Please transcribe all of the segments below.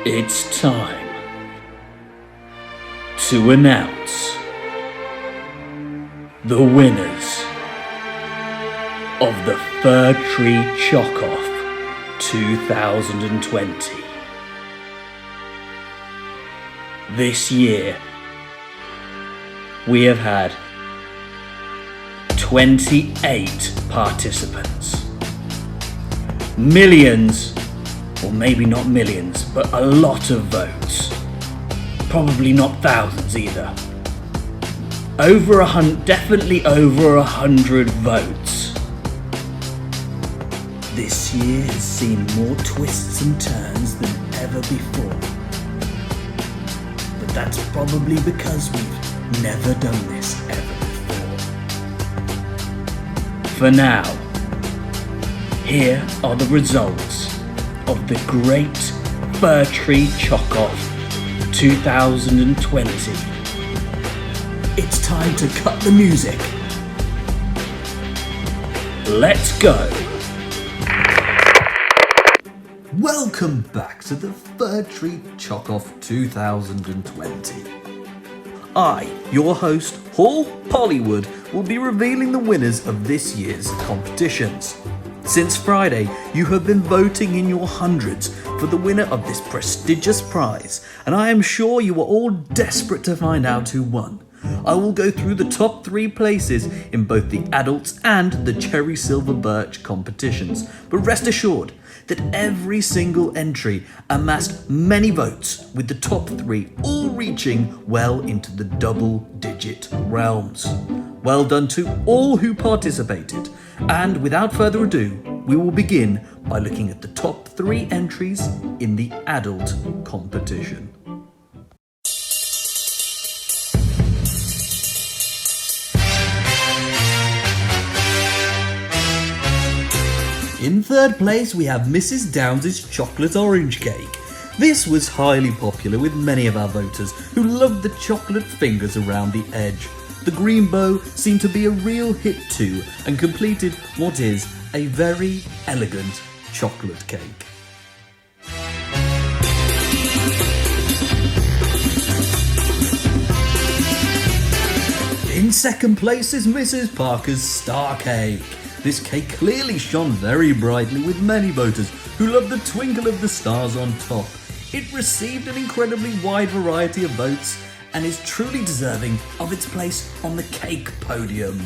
It's time to announce the winners of the Fir Tree Choc Off 2020. This year, we have had 28 participants. Millions, or maybe not millions, but a lot of votes. Probably not thousands either. Definitely over 100 votes. This year has seen more twists and turns than ever before. But that's probably because we've never done this ever before. For now, here are the results of the Great Fir Tree Choc Off 2020. It's time to cut the music. Let's go. Welcome back to the Fir Tree Choc Off 2020. I, your host, Hall Pollywood, will be revealing the winners of this year's competitions. Since Friday, you have been voting in your hundreds for the winner of this prestigious prize, and I am sure you are all desperate to find out who won. I will go through the top 3 places in both the adults and the Cherry Silver Birch competitions, but rest assured that every single entry amassed many votes, with the top 3 all reaching well into the double-digit realms. Well done to all who participated, and without further ado, we will begin by looking at the top 3 entries in the adult competition. In third place, we have Mrs. Downs' chocolate orange cake. This was highly popular with many of our voters who loved the chocolate fingers around the edge. The green bow seemed to be a real hit too, and completed what is a very elegant chocolate cake. In second place is Mrs. Parker's star cake. This cake clearly shone very brightly with many voters who loved the twinkle of the stars on top. It received an incredibly wide variety of votes and is truly deserving of its place on the cake podium.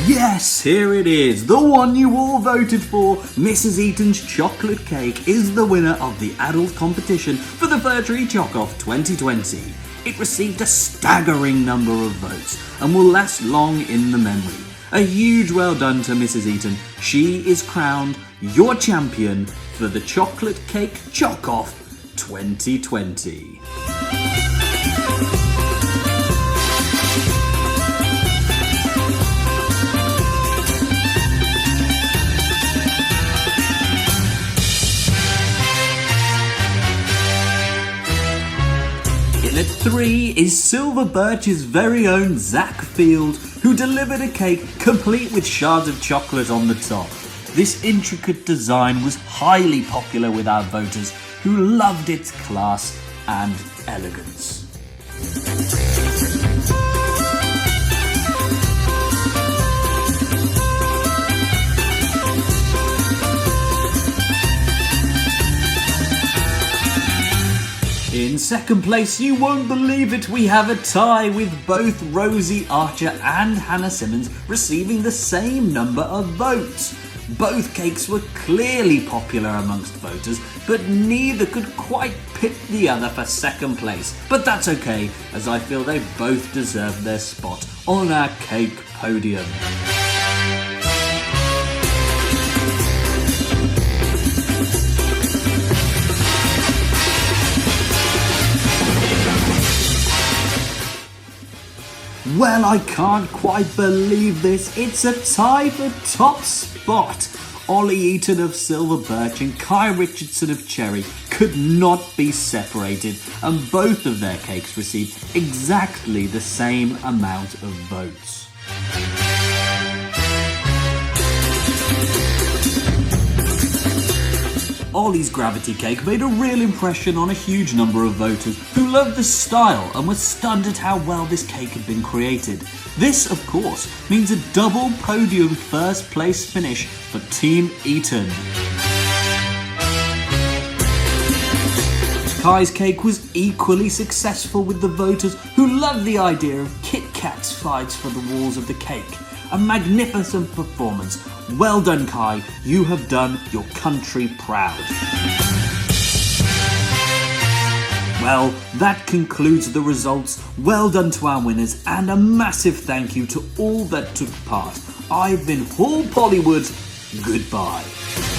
Yes, here it is. The one you all voted for, Mrs. Eaton's chocolate cake, is the winner of the adult competition for the Fir Tree Choc Off 2020. It received a staggering number of votes and will last long in the memory. A huge well done to Mrs. Eaton. She is crowned your champion for the Chocolate Cake Choc Off 2020. At 3 is Silver Birch's very own Zach Field, who delivered a cake complete with shards of chocolate on the top. This intricate design was highly popular with our voters, who loved its class and elegance. In second place, you won't believe it, we have a tie with both Rosie Archer and Hannah Simmons receiving the same number of votes. Both cakes were clearly popular amongst voters, but neither could quite pit the other for second place. But that's okay, as I feel they both deserve their spot on our cake podium. Well, I can't quite believe this. It's a tie for top spot. Ollie Eaton of Silver Birch and Kai Richardson of Cherry could not be separated, and both of their cakes received exactly the same amount of votes. Ollie's gravity cake made a real impression on a huge number of voters who loved the style and were stunned at how well this cake had been created. This, of course, means a double podium first place finish for Team Eaton. Kai's cake was equally successful with the voters who loved the idea of Kit Kat's slides for the walls of the cake. A magnificent performance. Well done, Kai. You have done your country proud. Well, that concludes the results. Well done to our winners, and a massive thank you to all that took part. I've been Paul Pollywood. Goodbye.